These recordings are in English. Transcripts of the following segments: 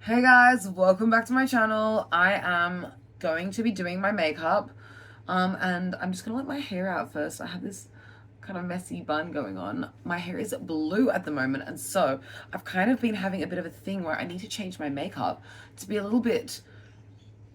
Hey guys, welcome back to my channel. I am going to be doing my makeup and I'm just gonna let my hair out first. I have this kind of messy bun going on. My hair is blue at the moment, and so I've kind of been having a bit of a thing where I need to change my makeup to be a little bit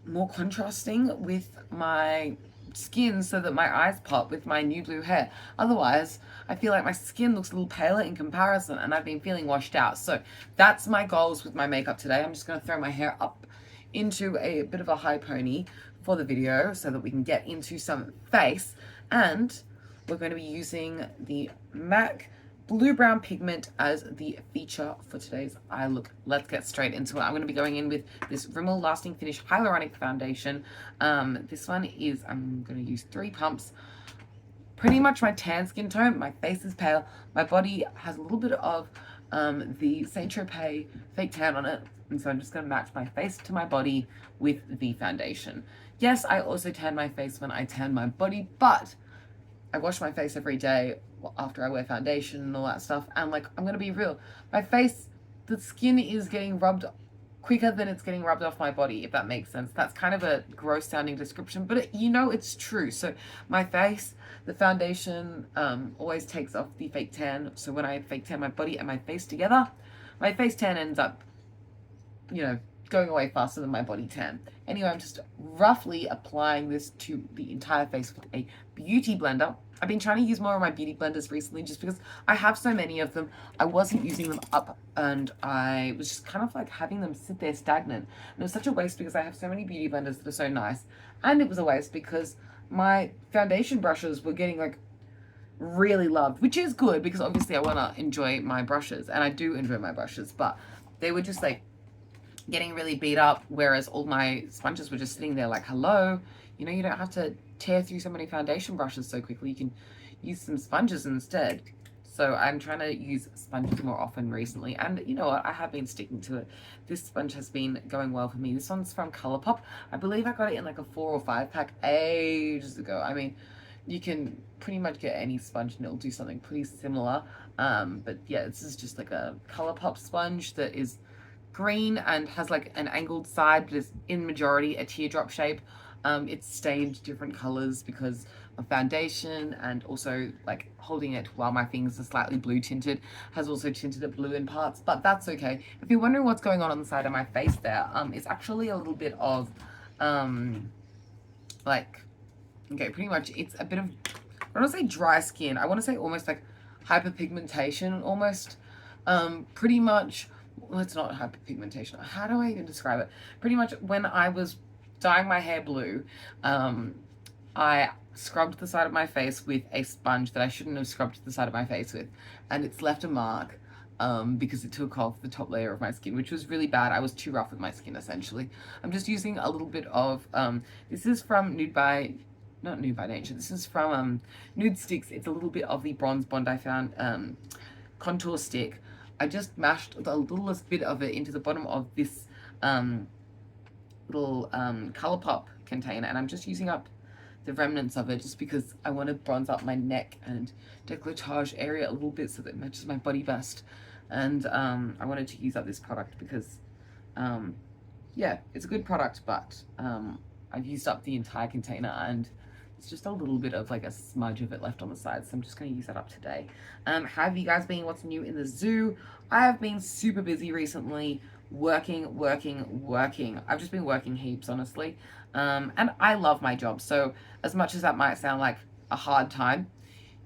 more contrasting with my skin so that my eyes pop with my new blue hair. Otherwise, I feel like my skin looks a little paler in comparison and I've been feeling washed out. So that's my goals with my makeup today. I'm just going to throw my hair up into a bit of a high pony for the video so that we can get into some face, and we're going to be using the MAC Blue Brown Pigment as the feature for today's eye look. Let's get straight into it. I'm going to be going in with this Rimmel Lasting Finish Hyaluronic Foundation. This one is, I'm going to use 3 pumps. Pretty much my tan skin tone. My face is pale. My body has a little bit of the Saint Tropez fake tan on it. And so I'm just going to match my face to my body with the foundation. Yes, I also tan my face when I tan my body, but I wash my face every day after I wear foundation and all that stuff. And like, I'm gonna be real, my face, the skin is getting rubbed quicker than it's getting rubbed off my body, if that makes sense. That's kind of a gross sounding description, but it's true. So my face, the foundation always takes off the fake tan. So when I fake tan my body and my face together, my face tan ends up, going away faster than my body tan. Anyway, I'm just roughly applying this to the entire face with a beauty blender. I've been trying to use more of my beauty blenders recently just because I have so many of them. I wasn't using them up and I was just kind of like having them sit there stagnant. And it was such a waste because I have so many beauty blenders that are so nice. And it was a waste because my foundation brushes were getting like really loved, which is good because obviously I want to enjoy my brushes, and I do enjoy my brushes, but they were just like getting really beat up, whereas all my sponges were just sitting there like, hello, you don't have to tear through so many foundation brushes so quickly. You can use some sponges instead. So I'm trying to use sponges more often recently, and you know what, I have been sticking to it. This sponge has been going well for me. This one's from Colourpop. I believe I got it in like a 4 or 5 pack ages ago. I mean, you can pretty much get any sponge and it'll do something pretty similar, but yeah, this is just like a Colourpop sponge that is green and has like an angled side, but is in majority a teardrop shape. It's stained different colors because of foundation, and also like holding it while my fingers are slightly blue tinted has also tinted it blue in parts, but that's okay. If you're wondering what's going on the side of my face there, it's actually a little bit of pretty much it's a bit of, I don't want to say dry skin, I want to say almost like hyperpigmentation almost. Pretty much, well, it's not hyperpigmentation. How do I even describe it? Pretty much when I was dyeing my hair blue, I scrubbed the side of my face with a sponge that I shouldn't have scrubbed the side of my face with, and it's left a mark because it took off the top layer of my skin, which was really bad. I was too rough with my skin, essentially. I'm just using a little bit of, this is from not Nude by Nature, this is from Nude Sticks. It's a little bit of the Bronze Bond I found contour stick. I just mashed the littlest bit of it into the bottom of this little Colourpop container, and I'm just using up the remnants of it just because I want to bronze up my neck and décolletage area a little bit so that it matches my body best. And I wanted to use up this product because yeah, it's a good product, but I've used up the entire container and it's just a little bit of like a smudge of it left on the side, so I'm just going to use that up today. How have you guys been? What's new in the zoo? I have been super busy recently, working. I've just been working heaps, honestly, and I love my job. So as much as that might sound like a hard time,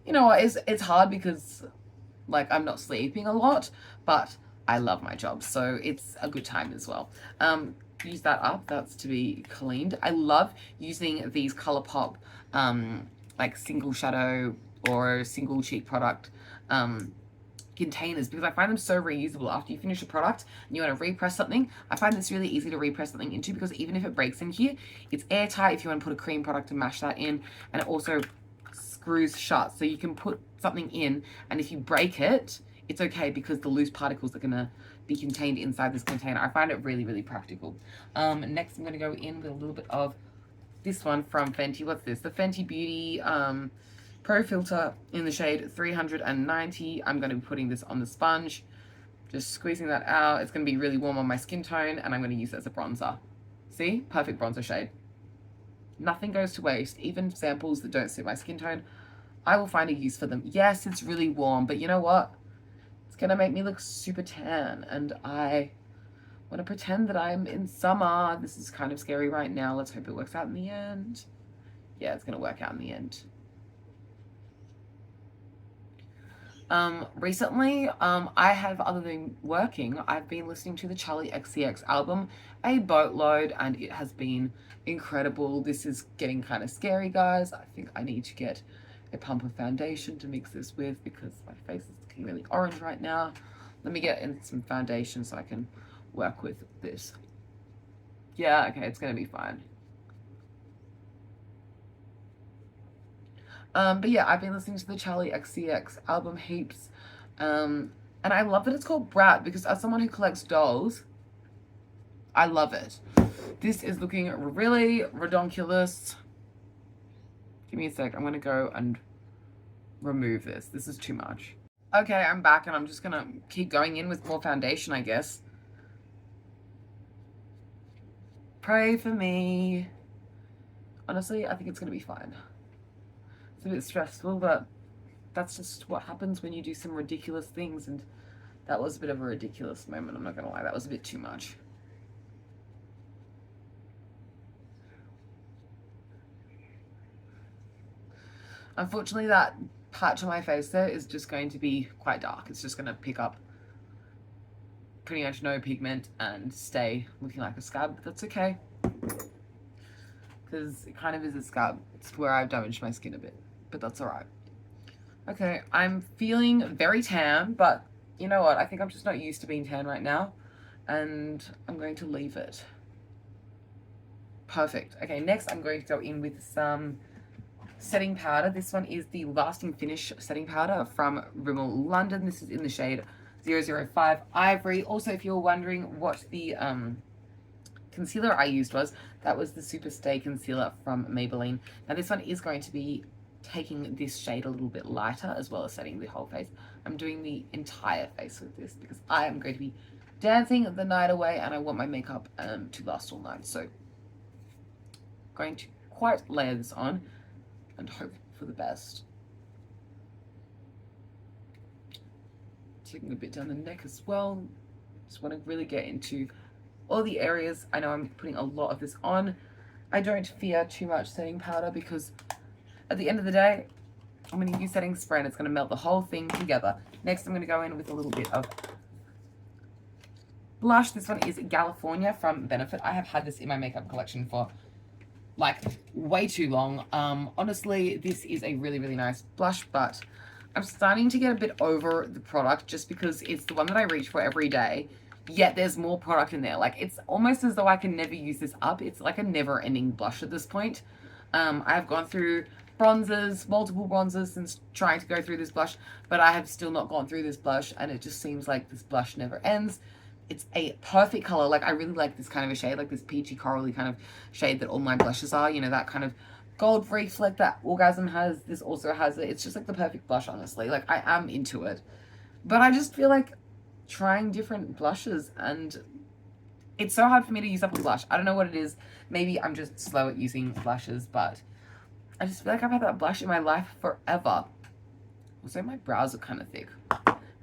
it's hard because like I'm not sleeping a lot, but I love my job, so it's a good time as well. Use that up, that's to be cleaned. I love using these Colourpop like single shadow or single cheek product containers because I find them so reusable. After you finish a product and you want to repress something, I find this really easy to repress something into because even if it breaks in here, it's airtight if you want to put a cream product and mash that in, and it also screws shut, so you can put something in and if you break it, it's okay because the loose particles are gonna be contained inside this container. I find it really, really practical. Next I'm gonna go in with a little bit of this one from Fenty. What's this? The Fenty Beauty Pro Filter in the shade 390. I'm gonna be putting this on the sponge. Just squeezing that out. It's going to be really warm on my skin tone, and I'm going to use it as a bronzer. See? Perfect bronzer shade. Nothing goes to waste. Even samples that don't suit my skin tone, I will find a use for them. Yes, it's really warm, but you know what? It's going to make me look super tan, and I want to pretend that I'm in summer. This is kind of scary right now. Let's hope it works out in the end. Yeah, it's going to work out in the end. Recently, I have, other than working, I've been listening to the Charlie XCX album a boatload, and it has been incredible. This is getting kind of scary, guys. I think I need to get a pump of foundation to mix this with because my face is looking really orange right now. Let me get in some foundation so I can work with this. Yeah, okay, it's gonna be fine. But yeah, I've been listening to the Charlie XCX album heaps. And I love that it's called Brat because as someone who collects dolls, I love it. This is looking really redonkulous. Give me a sec. I'm going to go and remove this. This is too much. Okay, I'm back and I'm just going to keep going in with more foundation, I guess. Pray for me. Honestly, I think it's going to be fine. It's a bit stressful, but that's just what happens when you do some ridiculous things, and that was a bit of a ridiculous moment, I'm not gonna lie. That was a bit too much. Unfortunately, that patch on my face there is just going to be quite dark. It's just going to pick up pretty much no pigment and stay looking like a scab, but that's okay. Because it kind of is a scab. It's where I've damaged my skin a bit, but that's alright. Okay, I'm feeling very tan, but you know what? I think I'm just not used to being tan right now, and I'm going to leave it. Perfect. Okay, next I'm going to go in with some setting powder. This one is the Lasting Finish setting powder from Rimmel London. This is in the shade 005 Ivory. Also, if you're wondering what the concealer I used was, that was the Super Stay Concealer from Maybelline. Now this one is going to be taking this shade a little bit lighter as well as setting the whole face. I'm doing the entire face with this because I am going to be dancing the night away and I want my makeup to last all night. So going to quite layer this on and hope for the best. Taking a bit down the neck as well. Just want to really get into all the areas. I know I'm putting a lot of this on. I don't fear too much setting powder because at the end of the day, I'm going to use setting spray and it's going to melt the whole thing together. Next, I'm going to go in with a little bit of blush. This one is California from Benefit. I have had this in my makeup collection for like way too long. Honestly, this is a really, really nice blush, but I'm starting to get a bit over the product just because it's the one that I reach for every day. Yet there's more product in there. Like, it's almost as though I can never use this up. It's like a never-ending blush at this point. I've gone through bronzers, multiple bronzers since trying to go through this blush, but I have still not gone through this blush, and it just seems like this blush never ends. It's a perfect color. Like, I really like this kind of a shade, like this peachy corally kind of shade that all my blushes are. You know, that kind of gold reflect that Orgasm has. This also has it. It's just like the perfect blush, honestly. Like, I am into it. But I just feel like trying different blushes, and it's so hard for me to use up a blush. I don't know what it is. Maybe I'm just slow at using blushes, but I just feel like I've had that blush in my life forever. Also, my brows are kind of thick.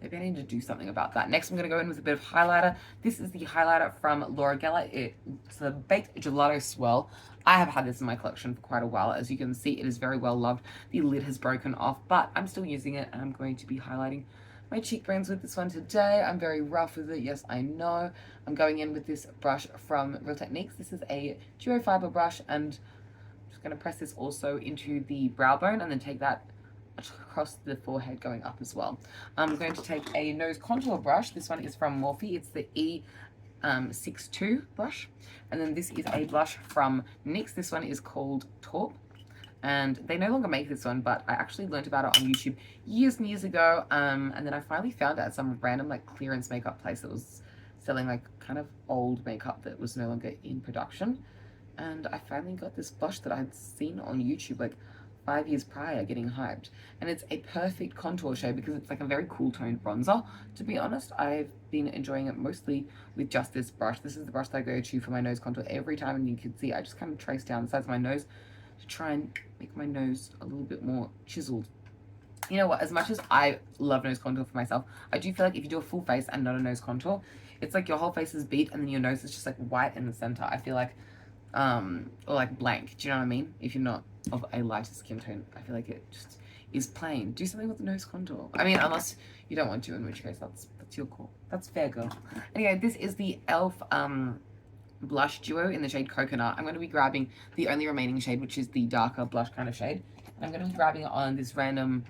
Maybe I need to do something about that. Next, I'm going to go in with a bit of highlighter. This is the highlighter from Laura Geller. It's the Baked Gelato Swirl. I have had this in my collection for quite a while. As you can see, it is very well loved. The lid has broken off, but I'm still using it, and I'm going to be highlighting my cheekbones with this one today. I'm very rough with it. Yes, I know. I'm going in with this brush from Real Techniques. This is a duo fiber brush, and I'm just going to press this also into the brow bone and then take that across the forehead going up as well. I'm going to take a nose contour brush. This one is from Morphe. It's the E62 brush. And then this is a blush from NYX. This one is called Taupe. And they no longer make this one, but I actually learned about it on YouTube years and years ago. And then I finally found it at some random like clearance makeup place that was selling like kind of old makeup that was no longer in production. And I finally got this blush that I had seen on YouTube like 5 years prior getting hyped. And it's a perfect contour shade because it's like a very cool toned bronzer. To be honest, I've been enjoying it mostly with just this brush. This is the brush that I go to for my nose contour every time, and you can see I just kind of trace down the sides of my nose to try and make my nose a little bit more chiseled. You know what, as much as I love nose contour for myself, I do feel like if you do a full face and not a nose contour, it's like your whole face is beat and then your nose is just like white in the center. I feel like, or like blank. Do you know what I mean? If you're not of a lighter skin tone, I feel like it just is plain. Do something with the nose contour. I mean, unless you don't want to, in which case that's your call. That's fair, girl. Anyway, this is the e.l.f. Blush Duo in the shade Coconut. I'm going to be grabbing the only remaining shade, which is the darker blush kind of shade. I'm going to be grabbing it on this random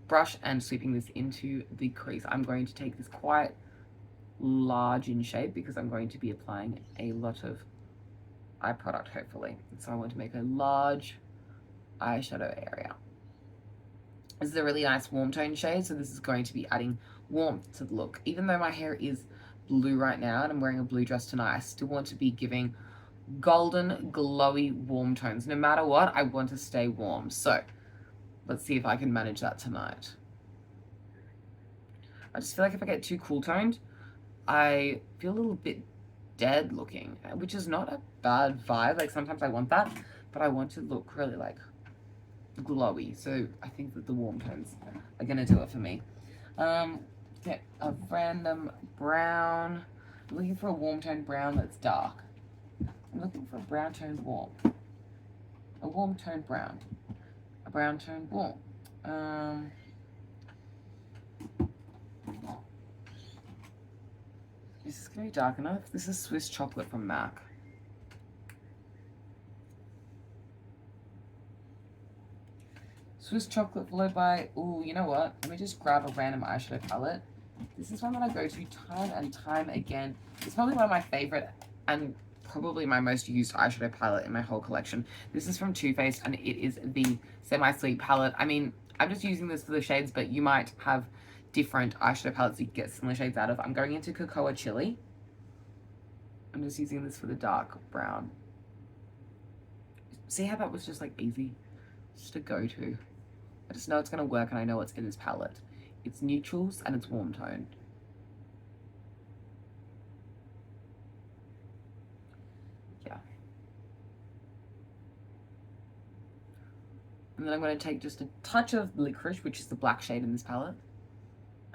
brush and sweeping this into the crease. I'm going to take this quite large in shape because I'm going to be applying a lot of eye product, hopefully. So I want to make a large eyeshadow area. This is a really nice warm tone shade, so this is going to be adding warmth to the look. Even though my hair is blue right now and I'm wearing a blue dress tonight, I still want to be giving golden, glowy, warm tones. No matter what, I want to stay warm. So let's see if I can manage that tonight. I just feel like if I get too cool toned, I feel a little bit dead looking, which is not a bad vibe. Like sometimes I want that, but I want to look really like glowy. So I think that the warm tones are gonna do it for me. Get a random brown. I'm looking for a warm toned brown that's dark. I'm looking for a brown toned warm. A warm toned brown. A brown toned warm. Is this gonna be dark enough? This is Swiss Chocolate from MAC. Swiss Chocolate followed by, ooh, you know what? Let me just grab a random eyeshadow palette. This is one that I go to time and time again. It's probably one of my favorite and probably my most used eyeshadow palette in my whole collection. This is from Too Faced and it is the Semi-Sweet palette. I mean, I'm just using this for the shades, but you might have different eyeshadow palettes you can get similar shades out of. I'm going into Cocoa Chili. I'm just using this for the dark brown. See how that was just like easy? Just a go-to. I just know it's going to work and I know what's in this palette. It's neutrals and it's warm toned. Yeah. And then I'm going to take just a touch of Licorice, which is the black shade in this palette,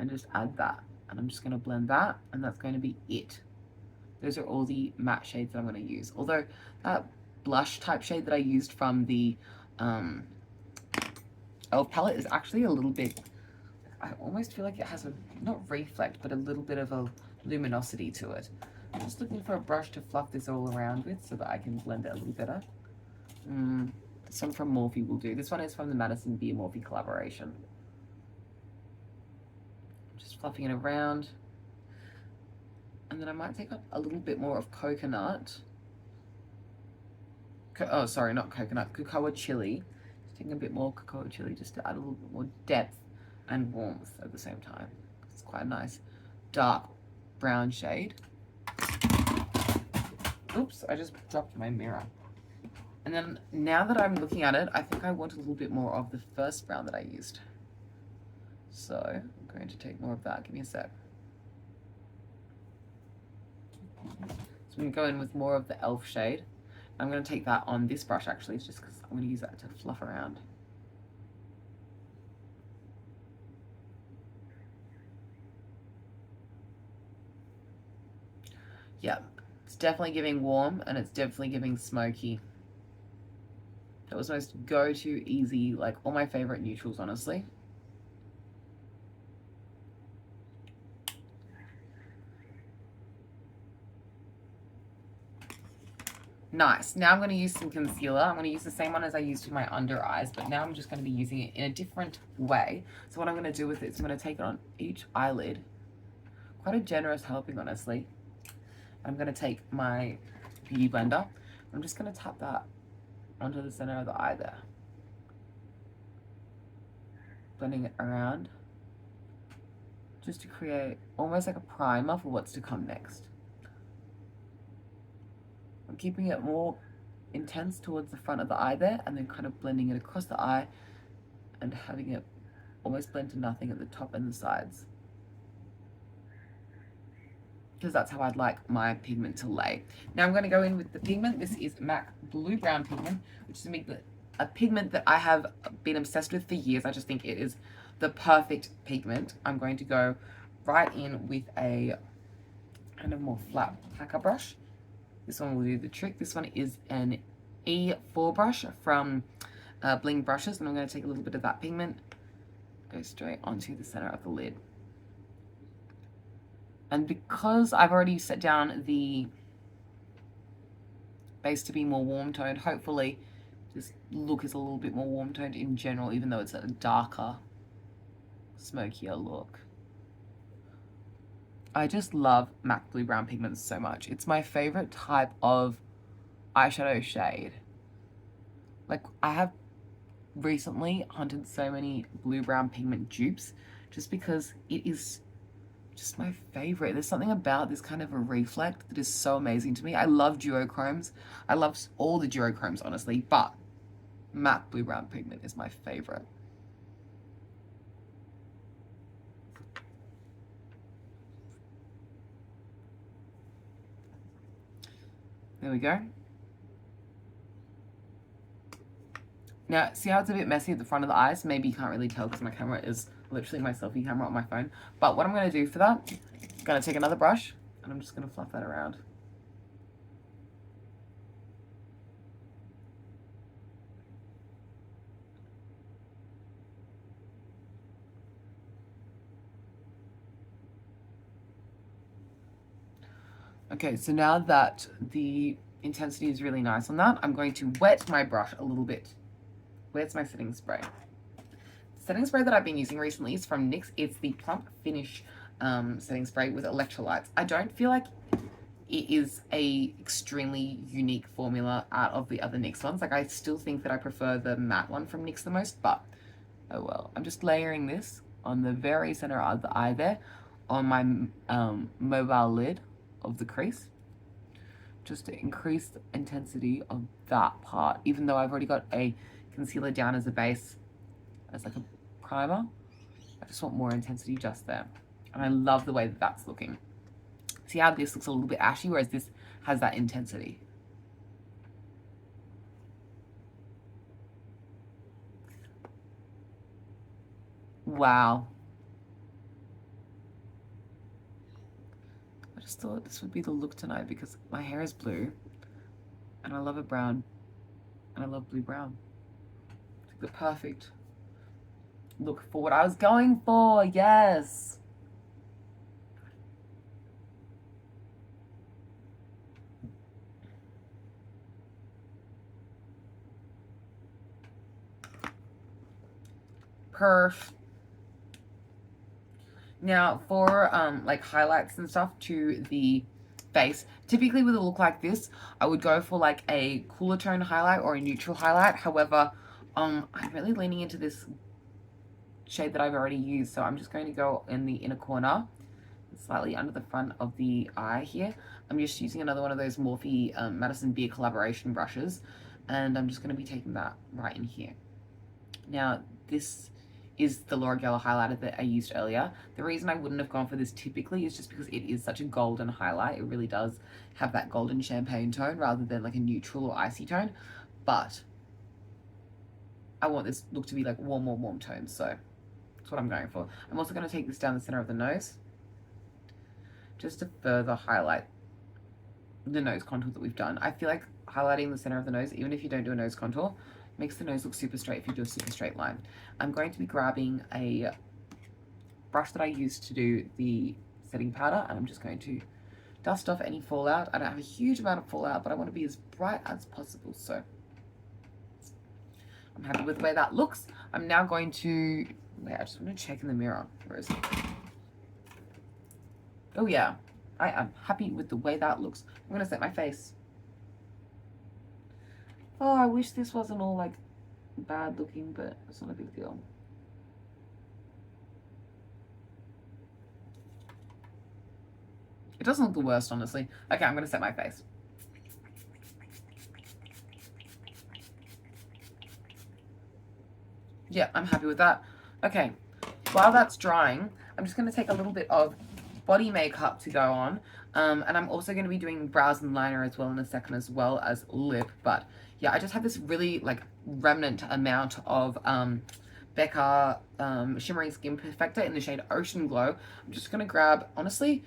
and just add that. And I'm just going to blend that, and that's going to be it. Those are all the matte shades that I'm going to use. Although that blush type shade that I used from the e.l.f. palette is actually a little bit, I almost feel like it has a, not reflect, but a little bit of a luminosity to it. I'm just looking for a brush to fluff this all around with so that I can blend it a little better. This one from Morphe will do. This one is from the Madison Beer Morphe collaboration. Just fluffing it around. And then I might take up a little bit more of coconut. Oh, sorry, not coconut. Cocoa Chili. Just taking a bit more Cocoa Chili just to add a little bit more depth and warmth at the same time. It's quite a nice dark brown shade. Oops, I just dropped my mirror. And then now that I'm looking at it, I think I want a little bit more of the first brown that I used. So I'm going to take more of that. Give me a sec. So I'm going to go in with more of the e.l.f. shade. I'm going to take that on this brush actually, just because I'm going to use that to fluff around. Yeah, it's definitely giving warm and it's definitely giving smoky. That was most go-to, easy, like all my favorite neutrals, honestly. Nice. Now I'm going to use some concealer. I'm going to use the same one as I used for my under eyes, but now I'm just going to be using it in a different way. So what I'm going to do with it is I'm going to take it on each eyelid. Quite a generous helping, honestly. I'm going to take my beauty blender. I'm just going to tap that onto the center of the eye there. Blending it around. Just to create almost like a primer for what's to come next. I'm keeping it more intense towards the front of the eye there, and then kind of blending it across the eye and having it almost blend to nothing at the top and the sides. Because that's how I'd like my pigment to lay. Now I'm going to go in with the pigment. This is MAC Blue Brown Pigment, which is a pigment that I have been obsessed with for years. I just think it is the perfect pigment. I'm going to go right in with a kind of more flat packer brush. This one will do the trick. This one is an E4 brush from Bling Brushes, and I'm going to take a little bit of that pigment, go straight onto the center of the lid. And because I've already set down the base to be more warm toned, hopefully this look is a little bit more warm toned in general, even though it's a darker, smokier look. I just love MAC Blue Brown pigments so much. It's my favorite type of eyeshadow shade. Like, I have recently hunted so many blue brown pigment dupes just because it is just my favorite. There's something about this kind of a reflect that is so amazing to me. I love duochromes. I love all the duochromes, honestly, but MAC Blue Brown pigment is my favorite. There we go. Now, see how it's a bit messy at the front of the eyes? Maybe you can't really tell because my camera is literally my selfie camera on my phone. But what I'm going to do for that, I'm going to take another brush and I'm just going to fluff that around. Okay, so now that the intensity is really nice on that, I'm going to wet my brush a little bit. Where's my setting spray? The setting spray that I've been using recently is from NYX. It's the Plump Finish setting spray with electrolytes. I don't feel like it is a extremely unique formula out of the other NYX ones. Like, I still think that I prefer the matte one from NYX the most, but oh well. I'm just layering this on the very center of the eye there on my mobile lid of the crease, just to increase the intensity of that part. Even though I've already got a concealer down as a base, as like a primer, I just want more intensity just there. And I love the way that that's looking. See how this looks a little bit ashy, whereas this has that intensity. Wow. I just thought this would be the look tonight because my hair is blue and I love it brown and I love blue brown. It's like the perfect look for what I was going for. Yes. Perf. Now for like highlights and stuff to the face, typically with a look like this, I would go for like a cooler tone highlight or a neutral highlight. However, I'm really leaning into this shade that I've already used, so I'm just going to go in the inner corner, slightly under the front of the eye here. I'm just using another one of those Morphe Madison Beer collaboration brushes, and I'm just going to be taking that right in here. Now, this is the Laura Geller highlighter that I used earlier. The reason I wouldn't have gone for this typically is just because it is such a golden highlight. It really does have that golden champagne tone rather than like a neutral or icy tone. But I want this look to be like warm tones, so that's what I'm going for. I'm also going to take this down the center of the nose just to further highlight the nose contour that we've done. I feel like highlighting the center of the nose, even if you don't do a nose contour, makes the nose look super straight if you do a super straight line. I'm going to be grabbing a brush that I used to do the setting powder, and I'm just going to dust off any fallout. I don't have a huge amount of fallout, but I want to be as bright as possible, so I'm happy with the way that looks. I'm now going to, wait, I just want to check in the mirror. Where is it? Oh yeah, I am happy with the way that looks. I'm going to set my face. Oh, I wish this wasn't all like bad looking, but it's not a big deal. It doesn't look the worst, honestly. Okay, I'm going to set my face. Yeah, I'm happy with that. Okay, while that's drying, I'm just going to take a little bit of body makeup to go on. And I'm also going to be doing brows and liner as well in a second, as well as lip. But yeah, I just have this really like remnant amount of Becca Shimmering Skin Perfector in the shade Ocean Glow. I'm just going to grab, honestly,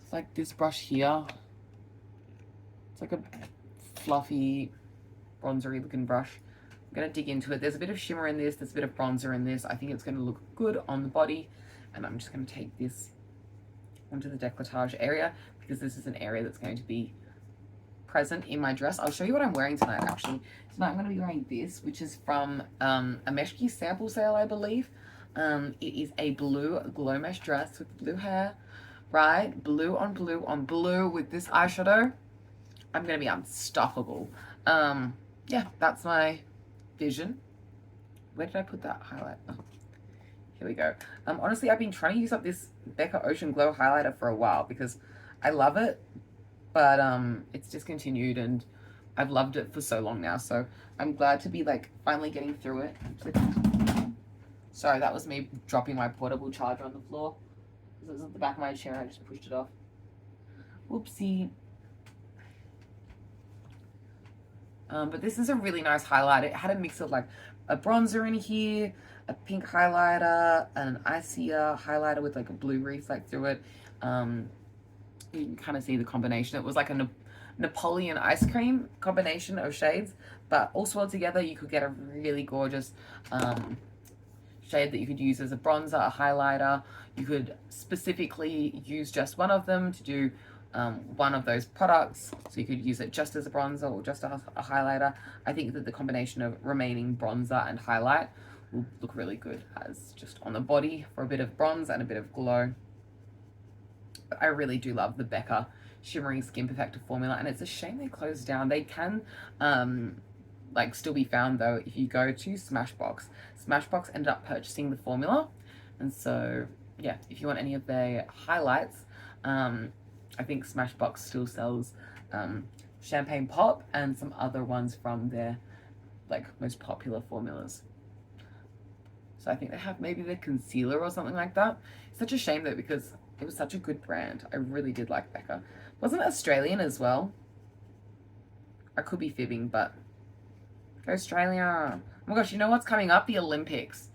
it's like this brush here. It's like a fluffy, bronzery looking brush. I'm going to dig into it. There's a bit of shimmer in this. There's a bit of bronzer in this. I think it's going to look good on the body. And I'm just going to take this onto the décolletage area because this is an area that's going to be present in my dress. I'll show you what I'm wearing tonight, actually. Tonight I'm going to be wearing this, which is from a Meshki sample sale, I believe. It is a blue glow mesh dress with blue hair, right? Blue on blue on blue with this eyeshadow. I'm going to be unstoppable. Yeah, that's my vision. Where did I put that highlight? Oh, here we go. Honestly, I've been trying to use up this Becca Ocean Glow highlighter for a while because I love it, but it's discontinued and I've loved it for so long now. So I'm glad to be like finally getting through it. Sorry, that was me dropping my portable charger on the floor. It was at the back of my chair. I just pushed it off. Whoopsie. But this is a really nice highlight. It had a mix of like a bronzer in here, a pink highlighter, and an icier highlighter with like a blue reflect through it. You can kind of see the combination. It was like a Napoleon ice cream combination of shades, but all swirled together, you could get a really gorgeous shade that you could use as a bronzer, a highlighter. You could specifically use just one of them to do one of those products, so you could use it just as a bronzer or just a highlighter. I think that the combination of remaining bronzer and highlight will look really good as just on the body for a bit of bronze and a bit of glow. But I really do love the Becca Shimmering Skin Perfector formula, and it's a shame they closed down. They can like still be found though if you go to Smashbox. Smashbox ended up purchasing the formula, and so yeah, if you want any of their highlights, I think Smashbox still sells Champagne Pop and some other ones from their like most popular formulas. So I think they have maybe their concealer or something like that. It's such a shame though because it was such a good brand. I really did like Becca. Wasn't it Australian as well? I could be fibbing, but go Australia. Oh my gosh, you know what's coming up? The Olympics.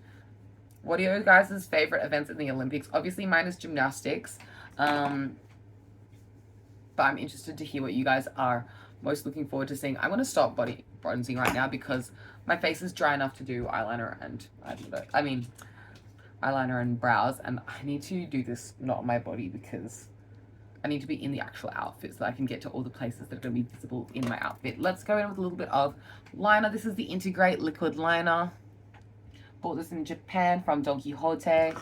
What are your guys' favorite events in the Olympics? Obviously mine is gymnastics. But I'm interested to hear what you guys are most looking forward to seeing. I'm going to stop body bronzing right now because my face is dry enough to do eyeliner and eyeliner and brows, and I need to do this not on my body because I need to be in the actual outfit so that I can get to all the places that are going to be visible in my outfit. Let's go in with a little bit of liner. This is the Integrate Liquid Liner. Bought this in Japan from Don Quixote.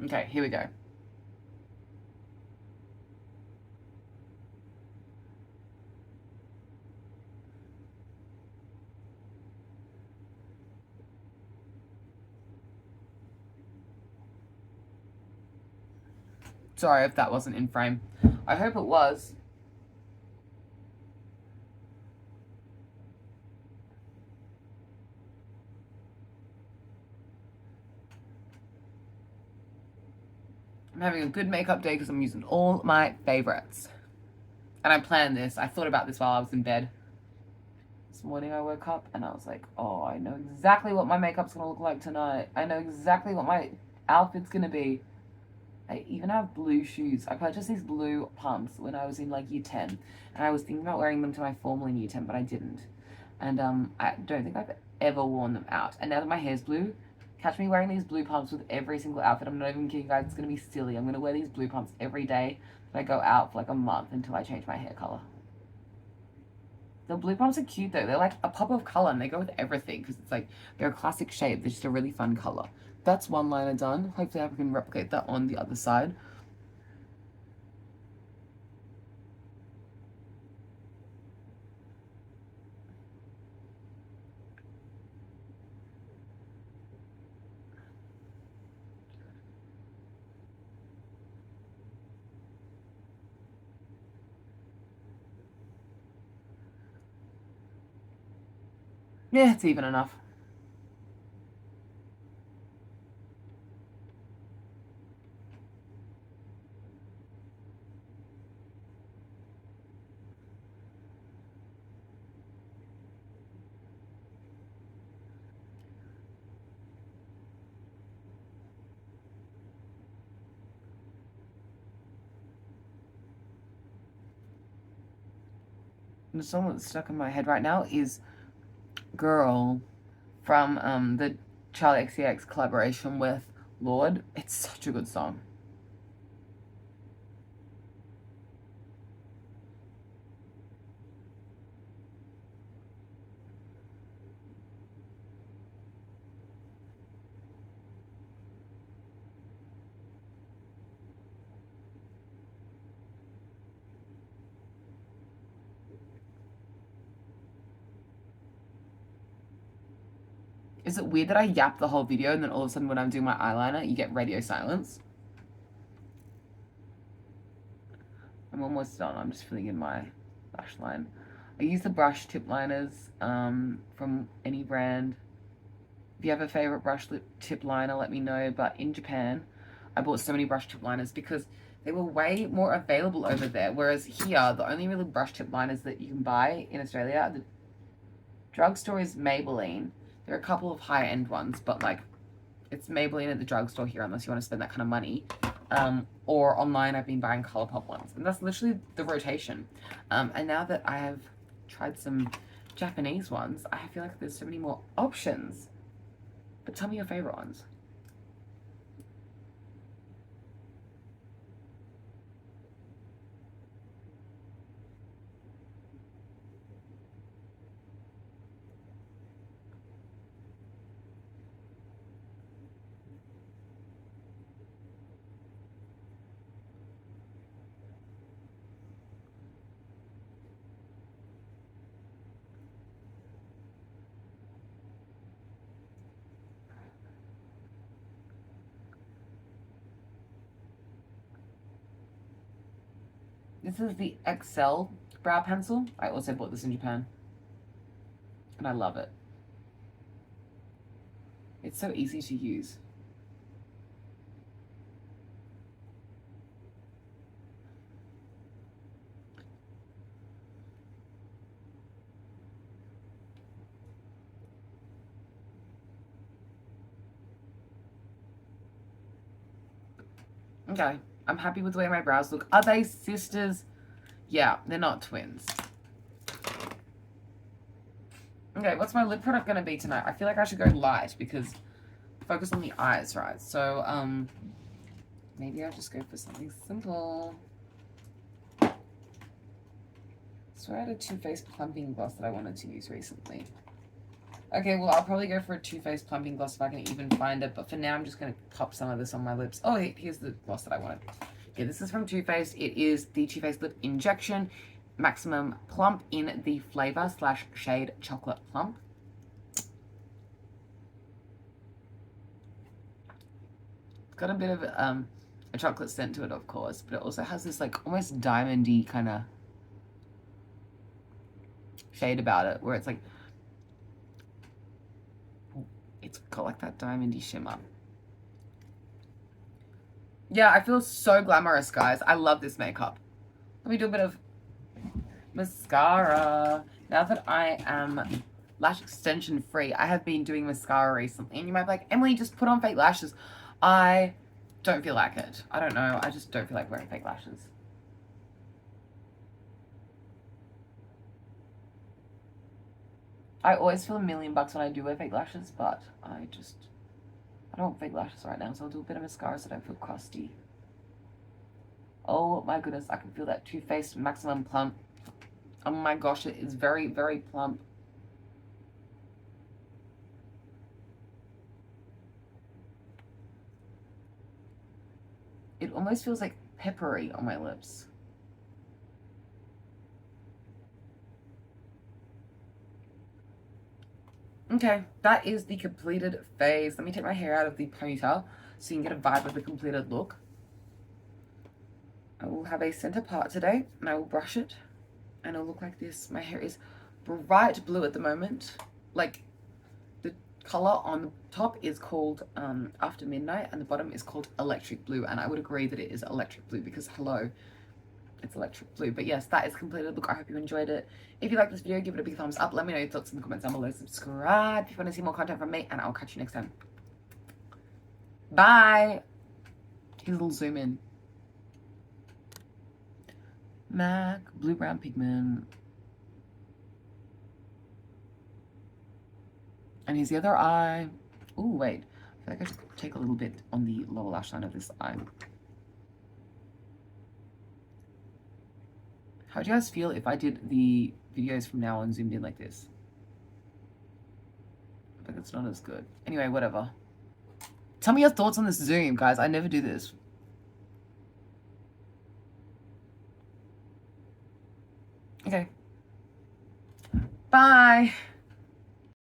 Okay, here we go. Sorry if that wasn't in frame. I hope it was. I'm having a good makeup day because I'm using all my favorites. And I planned this. I thought about this while I was in bed. This morning I woke up and I was like, oh, I know exactly what my makeup's going to look like tonight. I know exactly what my outfit's going to be. I even have blue shoes. I purchased these blue pumps when I was in like year 10. And I was thinking about wearing them to my formal in year 10, but I didn't. And I don't think I've ever worn them out. And now that my hair's blue, catch me wearing these blue pumps with every single outfit. I'm not even kidding, guys. It's going to be silly. I'm going to wear these blue pumps every day that I go out for like a month until I change my hair color. The blue pumps are cute though. They're like a pop of color and they go with everything because it's like they're a classic shape. They're just a really fun color. That's one liner done. Hopefully I can replicate that on the other side. Yeah, it's even enough. The song that's stuck in my head right now is Girl from the Charlie XCX collaboration with Lord. It's such a good song. Is it weird that I yap the whole video and then all of a sudden when I'm doing my eyeliner, you get radio silence? I'm almost done. I'm just filling in my lash line. I use the brush tip liners from any brand. If you have a favorite brush tip liner, let me know. But in Japan, I bought so many brush tip liners because they were way more available over there. Whereas here, the only really brush tip liners that you can buy in Australia at the drugstore is Maybelline. There are a couple of high-end ones, but like it's Maybelline at the drugstore here unless you want to spend that kind of money. Or online, I've been buying Colourpop ones. And that's literally the rotation. And now that I have tried some Japanese ones, I feel like there's so many more options. But tell me your favorite ones. This is the XL brow pencil. I also bought this in Japan. And I love it. It's so easy to use. Okay, I'm happy with the way my brows look. Are they sisters? Yeah, they're not twins. Okay, what's my lip product gonna be tonight? I feel like I should go light because focus on the eyes, right? So, maybe I'll just go for something simple. So I had a Too Faced plumping gloss that I wanted to use recently. Okay, well, I'll probably go for a Too Faced plumping gloss if I can even find it. But for now, I'm just going to pop some of this on my lips. Oh, here's the gloss that I wanted. Yeah, this is from Too Faced. It is the Too Faced Lip Injection Maximum Plump in the flavor / shade Chocolate Plump. It's got a bit of a chocolate scent to it, of course. But it also has this, like, almost diamondy kind of shade about it. Where it's, like, it's got like that diamondy shimmer. Yeah, I feel so glamorous, guys. I love this makeup. Let me do a bit of mascara. Now that I am lash extension free, I have been doing mascara recently. And you might be like, Emily, just put on fake lashes. I don't feel like it. I don't know. I just don't feel like wearing fake lashes. I always feel $1,000,000 when I do wear fake lashes, but I don't want fake lashes right now, so I'll do a bit of mascara so I don't feel crusty. Oh my goodness, I can feel that Too Faced Maximum Plump. Oh my gosh, it is very, very plump. It almost feels like peppery on my lips. Okay, that is the completed phase. Let me take my hair out of the ponytail so you can get a vibe of the completed look. I will have a center part today and I will brush it and it'll look like this. My hair is bright blue at the moment. like, the color on the top is called After Midnight, and the bottom is called Electric Blue, and I would agree that it is electric blue because hello, it's electric blue. But yes, that is completed look. I hope you enjoyed it. If you like this video, give it a big thumbs up. Let me know your thoughts in the comments down below. Subscribe if you want to see more content from me, and I'll catch you next time. Bye. Here's a little zoom in. MAC blue brown pigment. And here's the other eye. Oh, wait. I feel like I should take a little bit on the lower lash line of this eye. How do you guys feel if I did the videos from now on zoomed in like this? I think it's not as good. Anyway, whatever. Tell me your thoughts on this zoom, guys. I never do this. Okay. Bye.